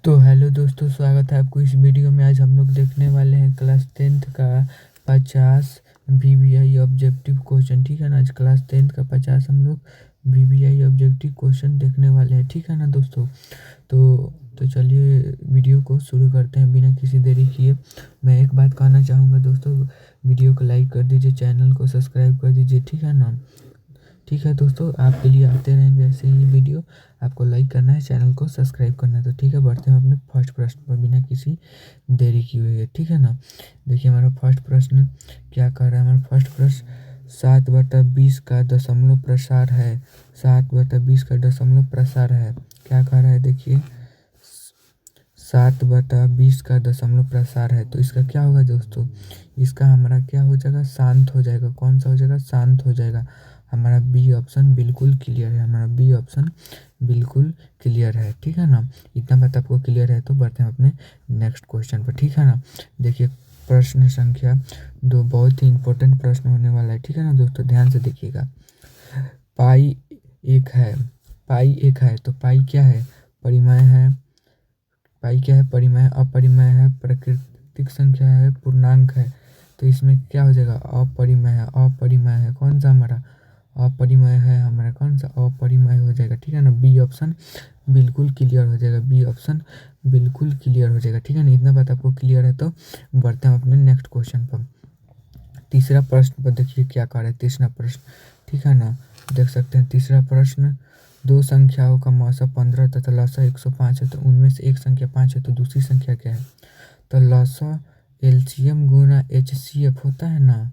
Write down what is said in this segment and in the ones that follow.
तो हेलो दोस्तों, स्वागत है आपको इस वीडियो में। आज हम लोग देखने वाले हैं क्लास 10th का 50 वीवीआई ऑब्जेक्टिव क्वेश्चन। ठीक है ना, आज क्लास 10th का 50 हम लोग वीवीआई ऑब्जेक्टिव क्वेश्चन देखने वाले हैं। ठीक है ना दोस्तों। तो चलिए वीडियो को शुरू करते हैं बिना किसी देरी किए। मैं एक बात कहना चाहूँगा दोस्तों, वीडियो को लाइक कर दीजिए, चैनल को सब्सक्राइब कर दीजिए। ठीक है ना। ठीक है दोस्तों, आपके लिए आते रहेंगे ऐसे ही वीडियो। आपको लाइक करना है, चैनल को सब्सक्राइब करना है। तो ठीक है, बढ़ते हैं अपने फर्स्ट प्रश्न पर बिना किसी देरी की हुई है। ठीक है ना। देखिए हमारा फर्स्ट प्रश्न क्या कर रहा है। हमारा फर्स्ट प्रश्न 7/20 का दशमलव प्रसार है। 7/20 का दशमलव प्रसार है। क्या कह रहा है देखिए, 7/20 का दशमलव प्रसार है। तो इसका क्या होगा दोस्तों, इसका हमारा क्या हो जाएगा, शांत हो जाएगा। कौन सा हो जाएगा, शांत हो जाएगा। हमारा बी ऑप्शन बिल्कुल क्लियर है। हमारा बी ऑप्शन बिल्कुल क्लियर है। ठीक है ना। इतना बात आपको क्लियर है तो बढ़ते हैं अपने नेक्स्ट क्वेश्चन पर। ठीक है ना। देखिए प्रश्न संख्या 2 बहुत ही इंपॉर्टेंट प्रश्न होने वाला है। ठीक है ना दोस्तों, ध्यान से देखिएगा। पाई एक है। पाई एक है तो पाई क्या है, परिमेय है। पाई क्या है, परिमेय, अपरिमेय है, प्राकृतिक संख्या है, पूर्णांक है। तो इसमें क्या हो जाएगा, अपरिमेय है। अपरिमेय है कौन सा हमारा, अपरिमेय है हमारा, कौन सा अपरिमेय हो जाएगा। ठीक है ना। बी ऑप्शन बिल्कुल क्लियर हो जाएगा। बी ऑप्शन बिल्कुल क्लियर हो जाएगा। ठीक है ना। इतना बात आपको क्लियर है तो बढ़ते हैं अपने नेक्स्ट क्वेश्चन पर। तीसरा प्रश्न पर देखिए क्या कर रहा है। तीसरा प्रश्न, ठीक है ना, देख सकते हैं। तीसरा प्रश्न, दो संख्याओं का मौसा 15 तथा लसा 105 है। तो उनमें से एक संख्या 5 है, तो दूसरी संख्या क्या है। तो लसा एलसीएम गुना एचसीएफ होता है ना,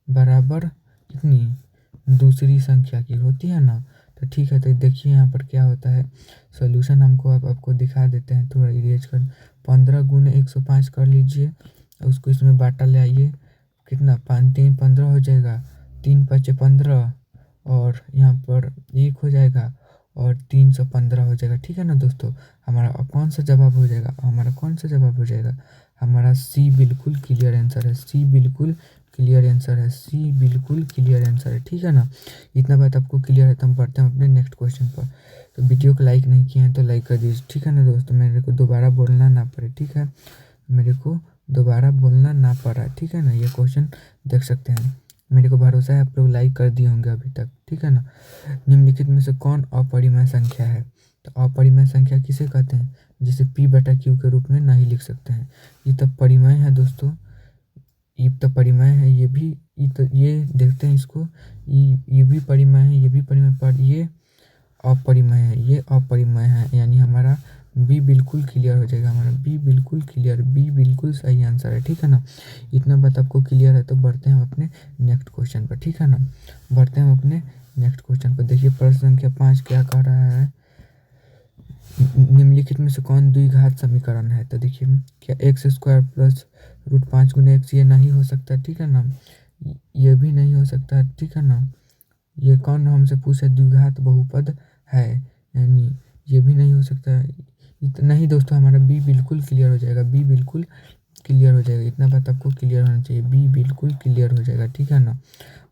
बराबर कितनी, दूसरी संख्या की होती है ना। तो ठीक है, तो देखिए यहाँ पर क्या होता है। सॉल्यूशन हमको आपको दिखा देते हैं, थोड़ा इरेज कर। 15 गुना 105 कर लीजिए, उसको इसमें बाटा ले आइए। कितना, 5×3 = 15 हो जाएगा। 3×5 = 15 और यहाँ पर 1 हो जाएगा और 315 हो जाएगा। ठीक है ना दोस्तों। हमारा कौन सा जवाब हो जाएगा, हमारा कौन सा जवाब हो जाएगा, हमारा सी बिल्कुल क्लियर आंसर है। सी बिल्कुल क्लियर आंसर है। सी बिल्कुल क्लियर आंसर है। ठीक है ना। इतना बात आपको क्लियर है तो हम बढ़ते हैं अपने नेक्स्ट क्वेश्चन पर। तो वीडियो को लाइक नहीं किए हैं तो लाइक कर दीजिए। ठीक है ना दोस्तों, मेरे को दोबारा बोलना ना पड़े। ठीक है, मेरे को दोबारा बोलना ना पड़ा। ठीक है ना। ये क्वेश्चन देख सकते हैं, मेरे को भरोसा है आप लोग लाइक कर दिए होंगे अभी तक। ठीक है ना। निम्नलिखित में से कौन अपरिमेय संख्या है। तो अपरिमेय संख्या किसे कहते हैं, जिसे p/q के रूप में नहीं लिख सकते हैं। ये तो परिमेय है दोस्तों, ये तो परिमेय है। ये भी, ये देखते हैं इसको, ये भी परिमेय है, ये भी परिमेय, पर ये अपरिमेय है। ये अपरिमेय है, यानी हमारा बी बिल्कुल क्लियर हो जाएगा। हमारा बी बिल्कुल क्लियर, बी बिल्कुल सही आंसर है। ठीक है ना। इतना बात आपको क्लियर है तो बढ़ते हैं अपने नेक्स्ट क्वेश्चन पर। ठीक है ना। बढ़ते हैं अपने नेक्स्ट क्वेश्चन पर। देखिए प्रश्न संख्या 5 क्या कह रहा है, निम्नलिखित में से कौन द्विघात समीकरण है। तो देखिए, क्या x² प्लस √5 × x ये नहीं हो सकता। ठीक है ना, ये भी नहीं हो सकता। ठीक है ना। ये कौन हमसे पूछे, द्विघात बहुपद है, यानी ये भी नहीं हो सकता। नहीं दोस्तों, हमारा बी बिल्कुल क्लियर हो जाएगा। बी बिल्कुल क्लियर हो जाएगा। इतना बात आपको क्लियर होना चाहिए, बी बिल्कुल क्लियर हो जाएगा। ठीक है ना।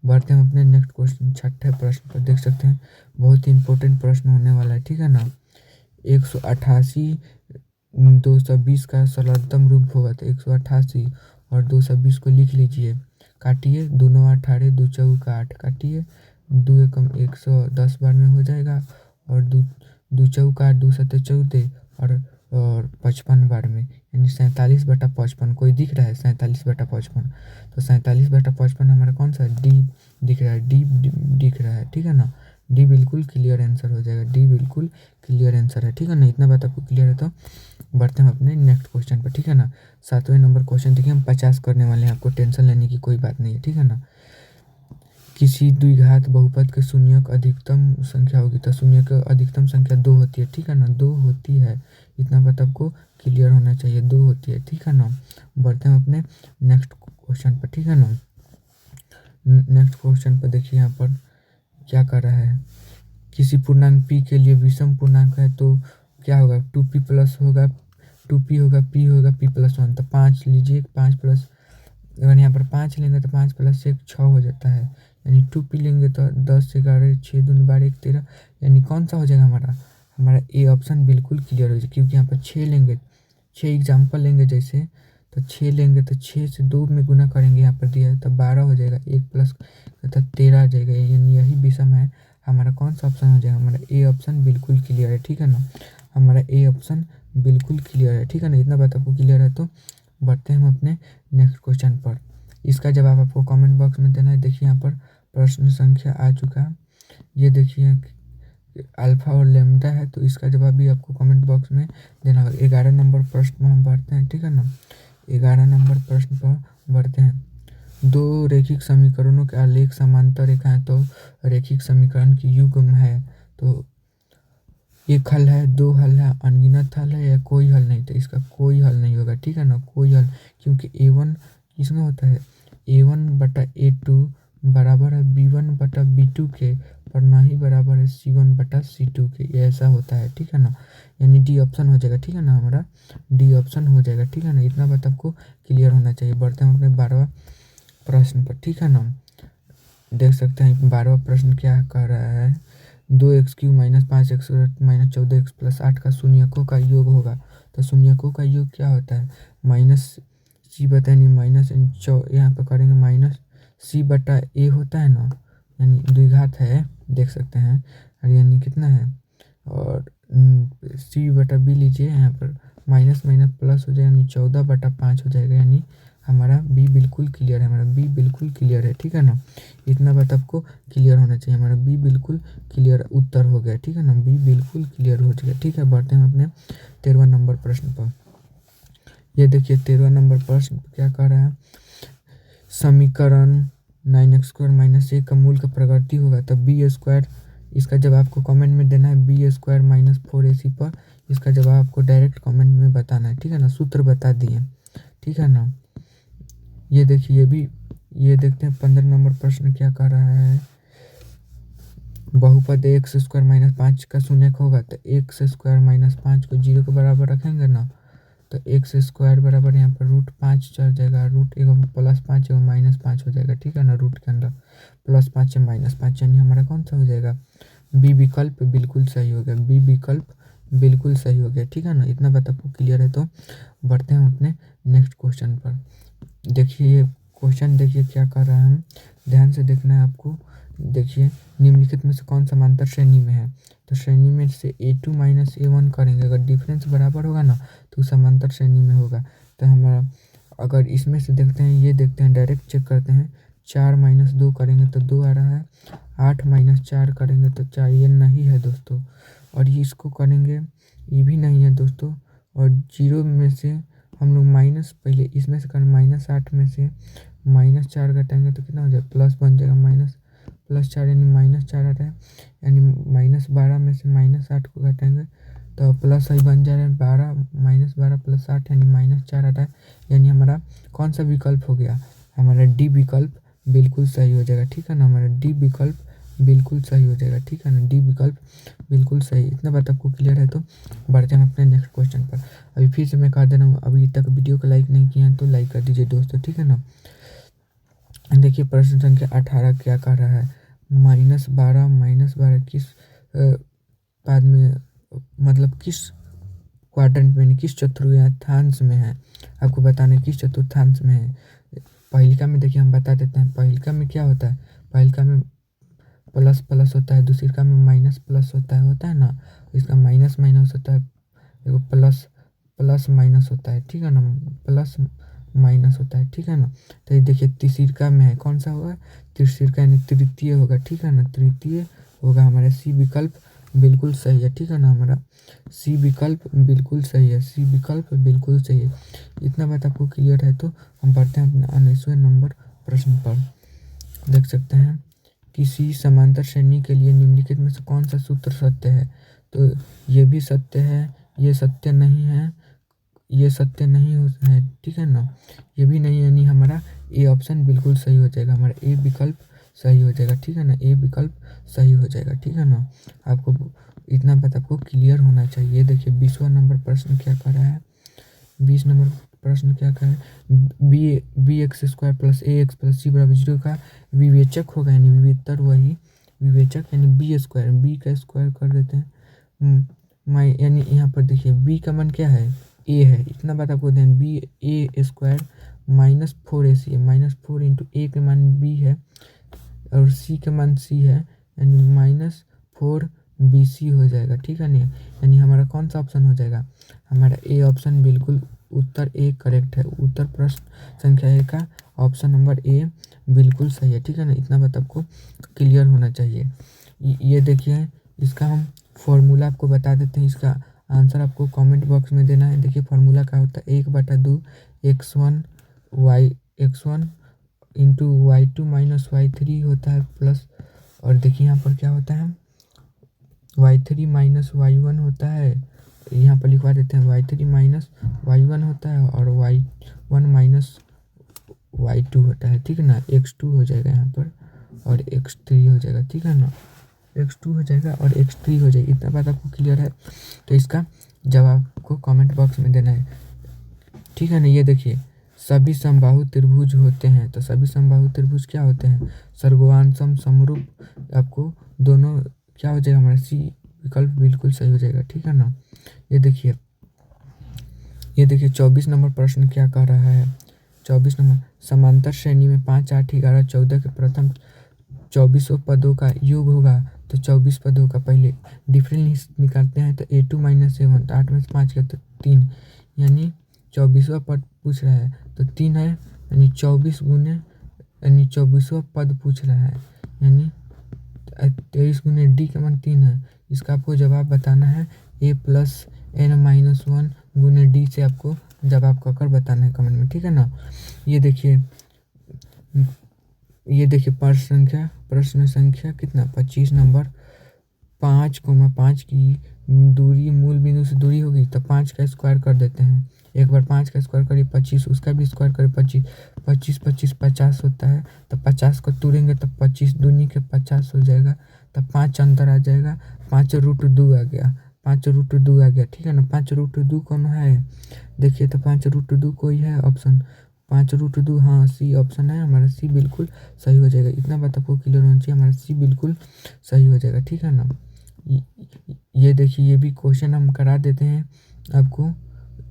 बढ़ते हैं अपने नेक्स्ट क्वेश्चन, छठे प्रश्न पर। देख सकते हैं बहुत ही इंपॉर्टेंट प्रश्न होने वाला है। ठीक है ना। 188 220 का सरलतम रूप होगा। तो 188 और 220 को लिख लीजिए, काटिए। 2×9 = 18, 2×4 = 8, काटिए। 2×1 = 110 बार में हो जाएगा और 2×4 = 2×7 = 14 और 55 बार में, यानी 47/55। कोई दिख रहा है 47/55। तो 47/55 हमारा कौन सा, डी दिख रहा है। डी दिख रहा है। ठीक है ना। डी बिल्कुल क्लियर आंसर हो जाएगा। डी बिल्कुल क्लियर आंसर है। ठीक है ना। इतना बात आपको क्लियर है तो बढ़ते हैं अपने नेक्स्ट क्वेश्चन पर। ठीक है ना। 7वें नंबर क्वेश्चन देखिए, हम 50 करने वाले हैं, आपको टेंशन लेने की कोई बात नहीं है। ठीक है ना। किसी द्विघात बहुपद के शून्यक अधिकतम संख्या होगी। तो शून्य की अधिकतम संख्या 2 होती है। ठीक है ना, 2 होती है। इतना बात आपको क्लियर होना चाहिए, 2 होती है। ठीक है ना। बढ़ते हैं अपने नेक्स्ट क्वेश्चन पर। ठीक है ना। नेक्स्ट क्वेश्चन पर देखिए यहाँ पर क्या कर रहा है। किसी पूर्णांक p के लिए विषम पूर्णांक है तो क्या होगा, 2p प्लस होगा, 2p होगा, p होगा, p+1। तो 5 लीजिए, 5 प्लस, अगर यहाँ पर 5 लेंगे तो 5 + 1 6 हो जाता है, यानी 2p लेंगे तो 10 11 6 दूनी 12 1 13, यानी कौन सा हो जाएगा हमारा, हमारा ए ऑप्शन बिल्कुल क्लियर हो जाए, क्योंकि यहाँ पर 6 लेंगे, 6 एग्जाम्पल लेंगे जैसे, तो 6 लेंगे तो 6 से 2 में गुना करेंगे, यहाँ पर दिया है तो 12 हो जाएगा, 1 प्लस तो 13 आ जाएगा, यानी यही विषम है। हमारा कौन सा ऑप्शन हो जाएगा, हमारा ए ऑप्शन बिल्कुल क्लियर है, ठीक है ना, हमारा ए ऑप्शन बिल्कुल क्लियर है, ठीक है ना। इतना बात आपको क्लियर है तो बढ़ते हैं हम अपने नेक्स्ट क्वेश्चन पर। इसका जवाब आपको कमेंट बॉक्स में देना है। देखिए यहाँ पर प्रश्न संख्या आ चुका है, ये देखिए अल्फा और लेमडा है, तो इसका जवाब भी आपको कमेंट बॉक्स में देना होगा। 11 नंबर प्रश्न पर हम बढ़ते हैं, ठीक है ना। 11 नंबर प्रश्न पर बढ़ते हैं। दो रैखिक समीकरणों के आलेख समांतर रेखाएं तो रैखिक समीकरण की युग्म है, तो एक हल है, दो हल है, अनगिनत हल है या कोई हल नहीं, तो इसका कोई हल नहीं होगा, ठीक है ना, कोई हल, क्योंकि A1 किसमें होता है, A1/A2 बराबर है B1/B2 के, पर ना ही बराबर है C1/C2 के, ये ऐसा होता है, ठीक है ना, यानी डी ऑप्शन हो जाएगा, ठीक है ना, हमारा डी ऑप्शन हो जाएगा, ठीक है ना। इतना बात आपको क्लियर होना चाहिए। बढ़ते हैं अपने 12वां प्रश्न पर, ठीक है ना। देख सकते हैं 12वां प्रश्न क्या कह रहा है, 2x³ - 5x - 14x + 8 का शून्यकों का योग होगा, तो शून्यकों का योग क्या होता है, माइनस सी बटा यानी माइनस यहाँ पर करेंगे माइनस C/A होता है ना, यानी द्विघात है, देख सकते हैं, और यानी कितना है, और C/B लीजिए, यहाँ पर माइनस माइनस प्लस हो जाएगा, यानी 14/5 हो जाएगा, यानी हमारा बी बिल्कुल क्लियर है, हमारा बी बिल्कुल क्लियर है, ठीक है ना। इतना बात आपको क्लियर होना चाहिए, हमारा बी बिल्कुल क्लियर उत्तर हो गया, ठीक है ना, बी बिल्कुल क्लियर हो गया, ठीक है। बढ़ते हैं अपने 13वां नंबर प्रश्न पर। ये देखिए 13वां नंबर प्रश्न क्या कह रहा है, समीकरण 9x² - 1 का मूल का प्रगति होगा, तब B², इसका जवाब आपको कमेंट में देना है, B² - 4AC पर इसका जवाब आपको डायरेक्ट कमेंट में बताना है, ठीक है ना, सूत्र बता दिए, ठीक है ना। ये देखिए ये देखते हैं 15 नंबर प्रश्न क्या कर रहा है, बहुपद x² - 5 का शून्यक होगा, तो x² - 5 को 0 के बराबर रखेंगे ना, तो x² बराबर यहाँ पर √5 चढ़ जाएगा, रूट एगो +5 एगो -5 हो जाएगा, ठीक है ना, रूट के अंदर +5 या -5, यानी हमारा कौन सा हो जाएगा, बी विकल्प बिल्कुल सही हो गया, बी विकल्प बिल्कुल सही हो गया, ठीक है ना। इतना बात आपको क्लियर है तो बढ़ते हैं अपने नेक्स्ट क्वेश्चन पर। देखिए क्वेश्चन देखिए क्या कर रहा है, हम ध्यान से देखना है आपको। देखिए निम्नलिखित में से कौन समांतर श्रेणी में है, तो श्रेणी में से A2 - A1 करेंगे, अगर डिफरेंस बराबर होगा ना तो समांतर श्रेणी में होगा। तो हमारा अगर इसमें से देखते हैं, ये देखते हैं, डायरेक्ट चेक करते हैं, 4 - 2 करेंगे तो 2 आ रहा है, 8 - 4 करेंगे तो 4, ये नहीं है दोस्तों, और ये इसको करेंगे ये भी नहीं है दोस्तों, और 0 में से हम लोग माइनस, पहले इसमें से करें -8 में से -4 घटाएंगे तो कितना हो जाएगा, प्लस बन जाएगा, +4 यानी -4 आ रहा है, यानी -12 में से -8 को घटाएंगे तो प्लस ही बन जा रहा है, 12 -12 + 8 यानी -4 आता है, यानी हमारा कौन सा विकल्प हो गया, हमारा डी विकल्प बिल्कुल सही हो जाएगा, ठीक है ना, हमारा डी विकल्प बिल्कुल सही हो जाएगा, ठीक है ना, डी विकल्प बिल्कुल सही। इतना बात आपको क्लियर है तो बढ़ते हैं अपने नेक्स्ट क्वेश्चन पर। अभी फिर से मैं कह दे रहा हूँ, अभी तक वीडियो को लाइक नहीं किया है तो लाइक कर दीजिए दोस्तों, ठीक है ना। देखिए प्रश्न संख्या 18 क्या कर रहा है, -12 किस पाद में, मतलब किस क्वाड्रेंट में, किस चतुर्थांश में है, आपको बताने किस चतुर्थांश में है। पहिलका में देखिए हम बता देते हैं, पहिलका में क्या होता है, पहिलका में प्लस प्लस होता है, दूसरी में माइनस प्लस होता है ना, इसका माइनस माइनस होता है, देखो प्लस प्लस माइनस होता है, ठीक है ना, प्लस माइनस होता है, ठीक है ना। तो ये देखिए तीसरा में है, कौन सा होगा, तीसरा यानी तृतीय होगा, ठीक है ना, तृतीय होगा, हमारा सी विकल्प बिल्कुल सही है, ठीक है ना, हमारा सी विकल्प बिल्कुल सही है, सी विकल्प बिल्कुल सही है। इतना बात आपको क्लियर है तो हम बढ़ते हैं अपने 19वें नंबर प्रश्न पर। देख सकते हैं, किसी समांतर श्रेणी के लिए निम्नलिखित में से कौन सा सूत्र सत्य है, तो ये भी सत्य है, ये सत्य नहीं है, ये सत्य नहीं हो है, ठीक है ना, ये भी नहीं, यानी हमारा ए ऑप्शन बिल्कुल सही हो जाएगा, हमारा ए विकल्प सही हो जाएगा, ठीक है ना, ए विकल्प सही हो जाएगा, ठीक है ना। आपको इतना बात आपको क्लियर होना चाहिए। देखिए 20वां नंबर प्रश्न क्या कर रहा है, 20 नंबर प्रश्न क्या कह रहा है, bx² + ax + c = 0 का विवेचक होगा, यानी विवेतर वही विवेचक, यानी B² बी का स्क्वायर कर देते हैं, यानी यहाँ पर देखिए बी का मान क्या है, ए है, इतना बात आपको ध्यान, बी ए स्क्वायर माइनस 4ac है, माइनस 4 इंटू ए के मान बी है और सी का मान सी है, यानी माइनस 4bc हो जाएगा, ठीक है नहीं, यानी हमारा कौन सा ऑप्शन हो जाएगा, हमारा ए ऑप्शन बिल्कुल उत्तर ए करेक्ट है, उत्तर प्रश्न संख्या ए का ऑप्शन नंबर ए बिल्कुल सही है, ठीक है ना, इतना बात आपको क्लियर होना चाहिए। ये देखिए इसका हम फॉर्मूला आपको बता देते हैं, इसका आंसर आपको कमेंट बॉक्स में देना है। देखिए फार्मूला क्या होता है, 1/2 x1 into y2 minus y3 होता है प्लस, और देखिए यहाँ पर क्या होता है y3 माइनस y1 होता है, यहाँ पर लिखवा देते हैं y3 माइनस y1 होता है और y1 माइनस y2 होता है, ठीक है ना, x2 हो जाएगा यहाँ पर और x3 हो जाएगा, ठीक है ना, x2 हो जाएगा और x3 हो जाएगी, इतना बात आपको क्लियर है। तो इसका जवाब को कमेंट बॉक्स में देना है, ठीक है ना। ये देखिए सभी समबाहु त्रिभुज होते हैं, तो सभी समबाहु त्रिभुज क्या होते हैं, सर्गवांसम समरूप, आपको दोनों क्या हो जाएगा, हमारा सी विकल्प बिल्कुल सही हो जाएगा, ठीक है ना। ये देखिए 24 नंबर प्रश्न क्या कह रहा है, 24 नंबर, समांतर श्रेणी में 5, 8, 11, 14 के प्रथम 24 पदों का योग होगा, तो 24 पदों का पहले डिफरेंस निकालते हैं, तो a2 माइनस a1, तो 8 में से 5 गया तो 3, यानी 24वां पद पूछ रहा है, तो 3 है, यानी 24 गुने, यानी 24वां पद पूछ रहा है, यानी 23 गुने डी का मान 3 है, इसका आपको जवाब बताना है a प्लस n माइनस 1 गुने डी से आपको जवाब कहकर बताना है कमेंट में, ठीक है ना। ये देखिए प्रश्न संख्या कितना 25 नंबर, 5,5 की दूरी मूल बिंदु से दूरी होगी, तो 5 का स्क्वायर कर देते हैं, एक बार 5 का स्क्वायर करिए 25, उसका भी स्क्वायर करिए 25, 25 25 50 होता है, तो 50 को तोड़ेंगे तो 25 दूनी के 50 हो जाएगा, तो 5 अंदर आ जाएगा, 5√2 आ गया, 5√2 आ गया, ठीक है ना। 5√2 कौन है, देखिए तो 5√2 कोई है ऑप्शन, 5√2, हाँ सी ऑप्शन है हमारा, सी बिल्कुल सही हो जाएगा, इतना बात आपको क्लियर होना चाहिए, हमारा सी बिल्कुल सही हो जाएगा, ठीक है ना। ये देखिए ये भी क्वेश्चन हम करा देते हैं आपको,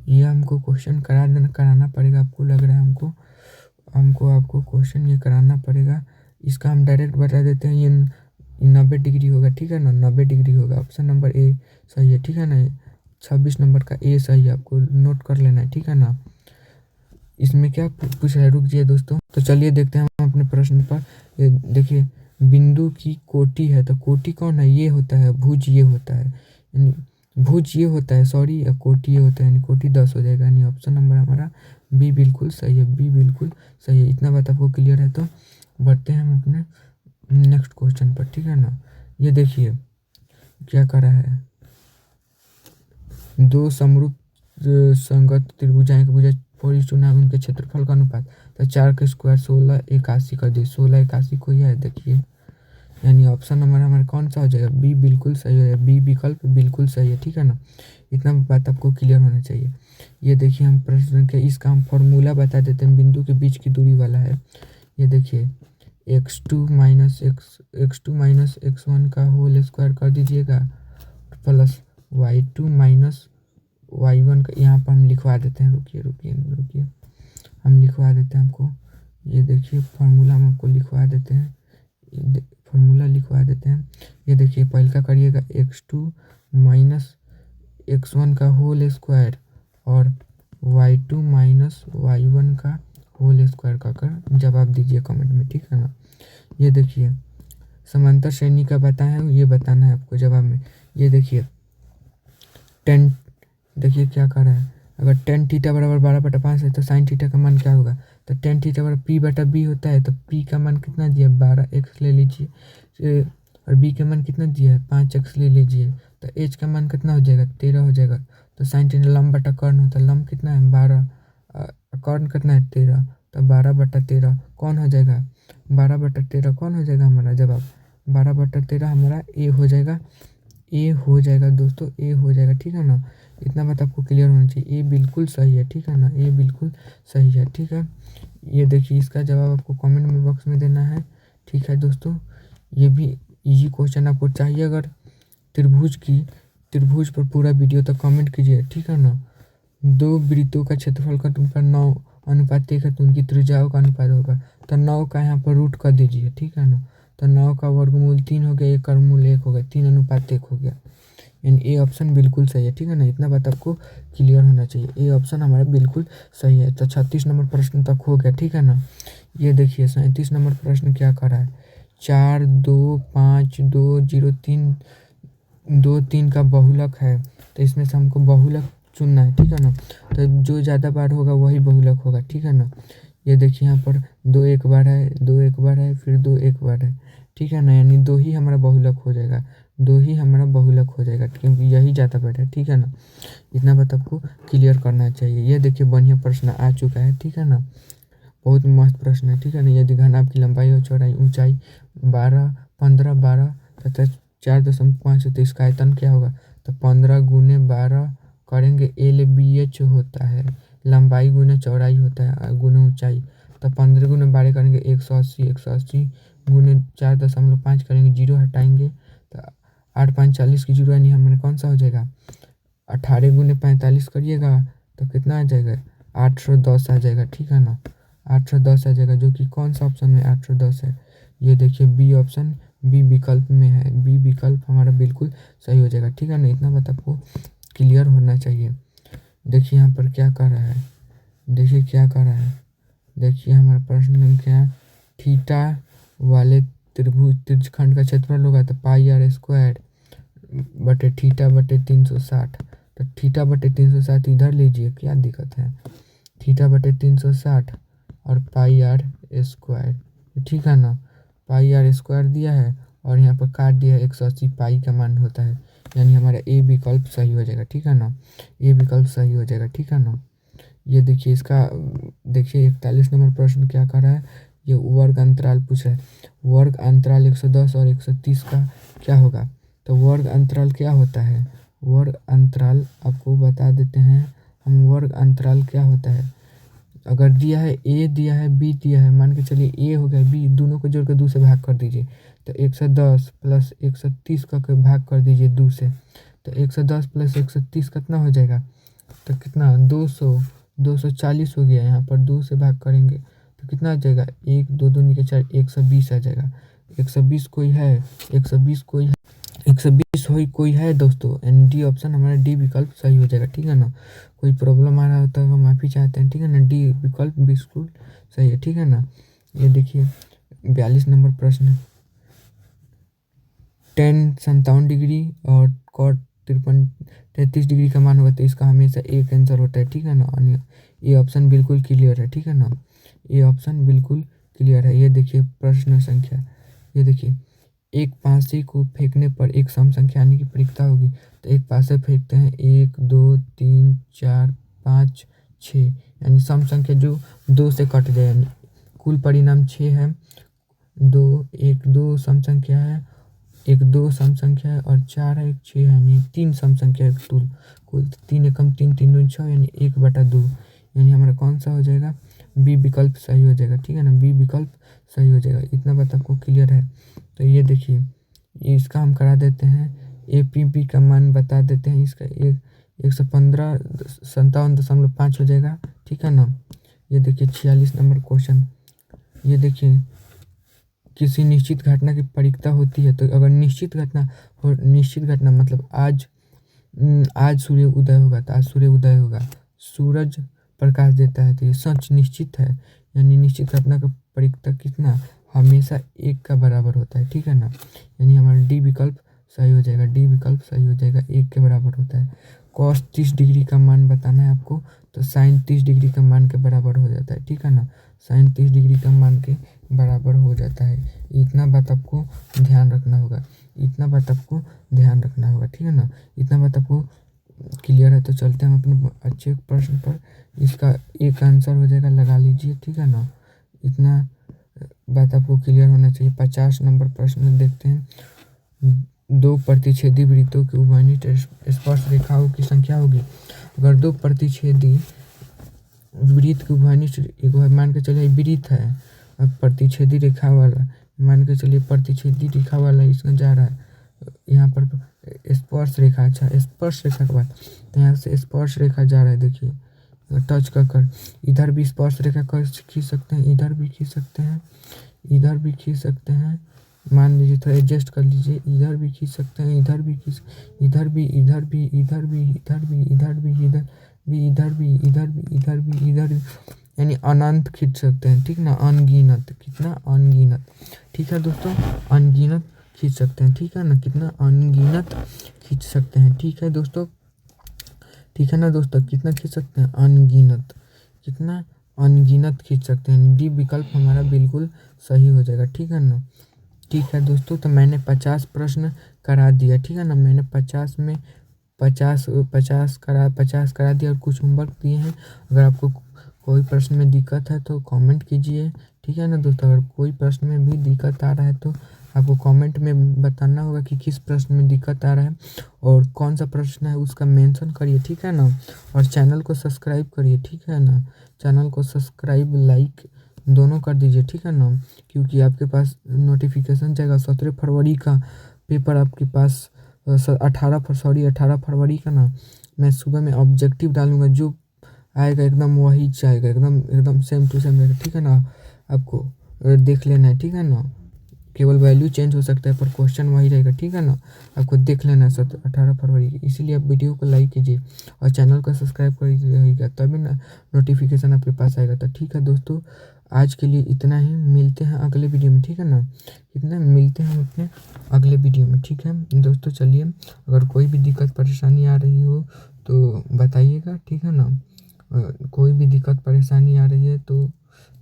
ये हमको क्वेश्चन कराना पड़ेगा, आपको लग रहा है हमको आपको क्वेश्चन ये कराना पड़ेगा, इसका हम डायरेक्ट बता देते हैं, ये 90 डिग्री होगा, ठीक है ना, 90 डिग्री होगा, ऑप्शन नंबर ए सही है, ठीक है ना, 26 नंबर का ए सही है, आपको नोट कर लेना है, ठीक है ना। इसमें क्या पूछ रहा है, रुक जाइए दोस्तों, तो चलिए देखते हैं हम अपने प्रश्न पर। ये देखिए बिंदु की कोटि है, तो कोटि कौन है, ये होता है भुज, ये होता है, यानी भुज ये होता है, सॉरी, या कोटि ये होता है, यानी कोटि 10 हो जाएगा, यानी ऑप्शन नंबर हमारा बी बिल्कुल सही है, बी बिल्कुल सही है, इतना बात आपको क्लियर है। तो बढ़ते हैं हम अपने नेक्स्ट क्वेश्चन पर, ठीक है ना। ये देखिए क्या कर रहा है, दो समरूप संगत त्रिभुजाएं का भुजा 4:9 उनके क्षेत्रफल का अनुपात, तो 4 का स्क्वायर 16 81 कर दिए, 16 81 कोई है, देखिए, यानी ऑप्शन नंबर हमारा कौन सा हो जाएगा, बी बिल्कुल सही हो जाएगा, बी विकल्प बिल्कुल सही है, ठीक है ना, इतना बात आपको क्लियर होना चाहिए। ये देखिए हम प्रश्न के इसका हम फॉर्मूला बता देते हैं, बिंदु के बीच की दूरी वाला है। ये देखिए x2 माइनस x1 का होल स्क्वायर कर दीजिएगा, प्लस y2 माइनस y1 का, यहाँ पर हम लिखवा देते हैं, रुकिए हम लिखवा देते हैं आपको, ये देखिए फार्मूला हम आपको लिखवा देते हैं, फार्मूला लिखवा देते हैं। ये देखिए पहले का करिएगा x2 माइनस x1 का होल स्क्वायर और y2 माइनस y1 का होल स्क्वायर का कर जवाब दीजिए कमेंट में, ठीक है ना। ये देखिए समांतर श्रेणी का बताएं, ये बताना है आपको जवाब में। ये देखिए 10, देखिए क्या कर रहा है, अगर tan थीटा बराबर 12/5 है तो sin थीटा का मान क्या होगा, तो tan थीटा बराबर p/b होता है, तो p का मान कितना दिया है 12x ले लीजिए, और b का मान कितना दिया है 5x ले लीजिए, तो h का मान कितना हो जाएगा 13 हो जाएगा, तो sin थीटा लंब बटा कर्ण होता है, लंब कितना है 12, कर्ण कितना है 13, तो 12/13 कौन हो जाएगा, 12/13 कौन हो जाएगा हमारा जवाब, 12/13 हमारा ए हो जाएगा, ए हो जाएगा दोस्तों, ए हो जाएगा, ठीक है ना, इतना बात आपको क्लियर होना चाहिए, ए बिल्कुल सही है, ठीक है ना, ए बिल्कुल सही है, ठीक है। ये देखिए इसका जवाब आपको कमेंट में बॉक्स में देना है, ठीक है दोस्तों। ये भी इजी क्वेश्चन आपको चाहिए, अगर त्रिभुज की त्रिभुज पर पूरा वीडियो तक कमेंट कीजिए, ठीक है ना। दो वृत्तों का क्षेत्रफल का तुम पर 9:1 है तो उनकी त्रिज्याओं का अनुपात होगा। तो 9 का यहाँ पर रूट कर दीजिए, ठीक है ना। तो 9 का वर्गमूल 3 हो गया, 1 का वर्गमूल 1 हो गया, 3:1 हो गया। यानी ए ऑप्शन बिल्कुल सही है, ठीक है ना। इतना बात आपको क्लियर होना चाहिए, ए ऑप्शन हमारा बिल्कुल सही है। तो 36 नंबर प्रश्न तक हो गया, ठीक है ना। ये देखिए 37 नंबर प्रश्न क्या कर रहा है। 4 2 5 2 0 3 2 3 का बहुलक है, तो इसमें से हमको बहुलक चुनना है, ठीक है ना। तो जो ज़्यादा बार होगा वही बहुलक होगा, ठीक है ना। ये देखिए यहाँ पर 2 एक बार है, 2 एक बार है, फिर 2 एक बार है, ठीक है ना। यानी 2 ही हमारा बहुलक हो जाएगा, 2 ही हमारा बहुलक हो जाएगा, क्योंकि यही ज़्यादा बार है, ठीक है ना। इतना बात आपको क्लियर करना चाहिए। ये देखिए बढ़िया प्रश्न आ चुका है, ठीक है ना। बहुत मस्त प्रश्न है, ठीक है ना। यदि घनाभ की लंबाई और चौड़ाई ऊंचाई 12 15 12 तथा 4.5 है तो इसका आयतन क्या होगा। तो 15 गुने 12 करेंगे, LBH होता है, लंबाई गुने चौड़ाई होता है गुने ऊंचाई। तो 15 गुने 12 करेंगे 180, 180 गुने 4.5 करेंगे, 0 हटाएंगे तो 8 5 40 की 0, यानी हमारे कौन सा हो जाएगा। 18 गुने 45 करिएगा तो कितना आ जाएगा, 810 आ जाएगा, ठीक है ना। 810 आ जाएगा, जो कि कौन सा ऑप्शन में 810 है। ये देखिए बी ऑप्शन, बी विकल्प में है, बी विकल्प हमारा बिल्कुल सही हो जाएगा, ठीक है ना। इतना बात आपको क्लियर होना चाहिए। देखिए यहाँ पर क्या कर रहा है, देखिए क्या कर रहा है। देखिए हमारा प्रश्न संख्या थीटा वाले त्रिभुज त्रिज्यखंड का क्षेत्रफल होगा तो पाई आर स्क्वायर बटे थीटा बटे 360। तो थीटा बटे 360 इधर लीजिए, क्या दिक्कत है। थीटा बटे 360 और पाई आर स्क्वायर, ठीक है ना। पाई आर स्क्वायर दिया है और यहाँ पर काट दिया है 180, पाई का मान होता है, यानी हमारा ए विकल्प सही हो जाएगा, ठीक है ना। ए विकल्प सही हो जाएगा, ठीक है ना। ये देखिए इसका, देखिए 41 नंबर प्रश्न क्या कर रहा है। ये वर्ग अंतराल पूछ रहा है। वर्ग अंतराल 110 और 130 का क्या होगा। तो वर्ग अंतराल क्या होता है, वर्ग अंतराल आपको बता देते हैं हम। वर्ग अंतराल क्या होता है, अगर दिया है ए दिया है बी दिया है, मान के चलिए ए हो गया बी, दोनों को जोड़ कर 2 से भाग कर दीजिए। तो 110 प्लस 130 का भाग कर दीजिए 2 से। तो 110 प्लस 130 कितना हो जाएगा, तो कितना 200, 240 हो गया। यहाँ पर 2 से भाग करेंगे तो कितना आ जाएगा, 1 2 2 निकल 4, 120 आ जाएगा। 120 कोई है, 120 कोई है, 120 हो कोई है दोस्तों, यानी डी ऑप्शन हमारा डी विकल्प सही हो जाएगा, ठीक है ना। कोई प्रॉब्लम आ रहा होता है तो माफ़ी चाहते हैं, ठीक है ना। डी विकल्प बिल्कुल सही है, ठीक है ना। ये देखिए 42 नंबर प्रश्न, टेन 57 डिग्री और कॉट 33 डिग्री का मान होगा तो इसका हमेशा एक आंसर होता है, ठीक है ना। और ये ऑप्शन बिल्कुल क्लियर है, ठीक है ना। ये ऑप्शन बिल्कुल क्लियर है। ये देखिए प्रश्न संख्या, ये देखिए एक पासे को फेंकने पर एक सम संख्या आने की प्रवृत्ति होगी। तो एक पासे फेंकते हैं 1 2 3 4 5 6, यानी सम संख्या जो 2 से कट जाए, यानी कुल परिणाम 6 है। 2 1 2 सम संख्या है, 1 2 सम संख्या है और 4 है, 1 6 है, यानी 3 सम संख्या है। कुल 3 एकम 3 3 दूनी 6, यानी 1/2, यानी हमारा कौन सा हो जाएगा, बी विकल्प सही हो जाएगा, ठीक है ना। बी विकल्प सही हो जाएगा। इतना बात आपको क्लियर है। तो ये देखिए इसका हम करा देते हैं, APB का मान बता देते हैं। इसका 157.5 हो जाएगा, ठीक है ना। ये देखिए 46 नंबर क्वेश्चन, ये देखिए किसी निश्चित घटना की प्रवृत्ति होती है। तो अगर निश्चित घटना मतलब आज सूर्य उदय होगा तो आज सूर्य उदय होगा, सूरज प्रकाश देता है तो ये सच निश्चित है, यानी निश्चित घटना का प्रवृत्ति कितना हमेशा 1 का बराबर होता है, ठीक है ना। यानी हमारा डी विकल्प सही हो जाएगा, डी विकल्प सही हो जाएगा, 1 के बराबर होता है। कॉस 30 डिग्री का मान बताना है आपको, तो साइन 30 डिग्री का मान के बराबर हो जाता है, ठीक है ना। साइन 30 डिग्री का मान के बराबर हो जाता है। इतना बात आपको ध्यान रखना होगा, इतना बात आपको ध्यान रखना होगा, ठीक है ना। इतना बात आपको क्लियर है। तो चलते हैं हम अपने अच्छे प्रश्न पर। इसका एक आंसर हो जाएगा, लगा लीजिए, ठीक है ना। इतना बात आपको क्लियर होना चाहिए। 50 नंबर प्रश्न देखते हैं। 2 प्रतिच्छेदी वृत्तों की उभयनिष्ठ स्पर्श रेखाओं की संख्या होगी। अगर 2 प्रतिच्छेदी वृत्त की उभयनिष्ठ, एक मान के चलिए वृत्त है और प्रतिच्छेदी रेखा वाला, मान के चलिए प्रतिच्छेदी रेखा वाला इसमें जा रहा है, यहाँ पर स्पर्श रेखा, अच्छा स्पर्श रेखा के बाद तो यहाँ से स्पर्श रेखा जा रहा है, देखिए टच कर इधर भी स्पर्श रेखा खींच सकते हैं, इधर भी खींच सकते हैं, इधर भी खींच सकते हैं, मान लीजिए थोड़ा एडजस्ट कर लीजिए, इधर भी खींच सकते हैं, इधर भी खींच, इधर भी, इधर भी, इधर भी, इधर भी, इधर भी, इधर भी, इधर भी, इधर भी, इधर भी, इधर भी, यानी अनंत खींच सकते हैं, ठीक ना, अनगिनत, कितना अनगिनत, ठीक है दोस्तों, अनगिनत खींच सकते हैं, ठीक है ना, कितना अनगिनत खींच सकते हैं, ठीक है दोस्तों, ठीक है ना दोस्तों, कितना खींच सकते हैं, अनगिनत, कितना अनगिनत खींच सकते हैं, डी विकल्प हमारा बिल्कुल सही हो जाएगा, ठीक है ना। ठीक है दोस्तों, तो मैंने 50 प्रश्न करा दिया, ठीक है ना, मैंने 50 में 50 करा दिया और कुछ होमवर्क दिए हैं। अगर आपको कोई प्रश्न में दिक्कत है तो कमेंट कीजिए, ठीक है ना दोस्तों, अगर कोई प्रश्न में भी दिक्कत आ रहा है तो आपको कमेंट में बताना होगा कि किस प्रश्न में दिक्कत आ रहा है और कौन सा प्रश्न है उसका मेंशन करिए, ठीक है ना, और चैनल को सब्सक्राइब करिए, ठीक है ना, चैनल को सब्सक्राइब लाइक दोनों कर दीजिए, ठीक है ना, क्योंकि आपके पास नोटिफिकेशन जाएगा 17 फरवरी का पेपर आपके पास, 18 फरवरी का ना, मैं सुबह में ऑब्जेक्टिव डालूंगा, जो आएगा एकदम वही जाएगा, एकदम एकदम सेम टू सेम रहेगा, ठीक है ना, आपको देख लेना है, ठीक है ना, केवल वैल्यू चेंज हो सकता है पर क्वेश्चन वही रहेगा, ठीक है ना, आपको देख लेना है 18 फरवरी की, इसीलिए आप वीडियो को लाइक कीजिए और चैनल को सब्सक्राइब करिएगा, तभी ना नोटिफिकेशन आपके पास आएगा। तो ठीक है दोस्तों, आज के लिए इतना ही, मिलते हैं अगले वीडियो में, ठीक है ना, इतना मिलते हैं अपने अगले वीडियो में, ठीक है दोस्तों। चलिए, अगर कोई भी दिक्कत परेशानी आ रही हो तो बताइएगा, ठीक है ना, कोई भी दिक्कत परेशानी आ रही है तो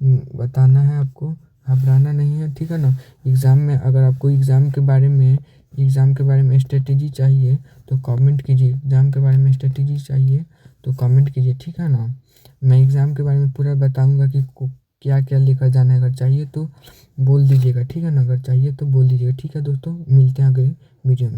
बताना है आपको, घबराना नहीं है, ठीक है ना। एग्ज़ाम में अगर आपको एग्ज़ाम के बारे में स्ट्रेटेजी चाहिए तो कमेंट कीजिए, एग्ज़ाम के बारे में स्ट्रेटेजी चाहिए तो कमेंट कीजिए, ठीक है ना। मैं एग्ज़ाम के बारे में पूरा बताऊंगा कि क्या क्या लेकर जाना है, अगर चाहिए तो बोल दीजिएगा, ठीक है ना, अगर चाहिए तो बोल दीजिएगा, ठीक है दोस्तों, मिलते हैं अगले वीडियो में।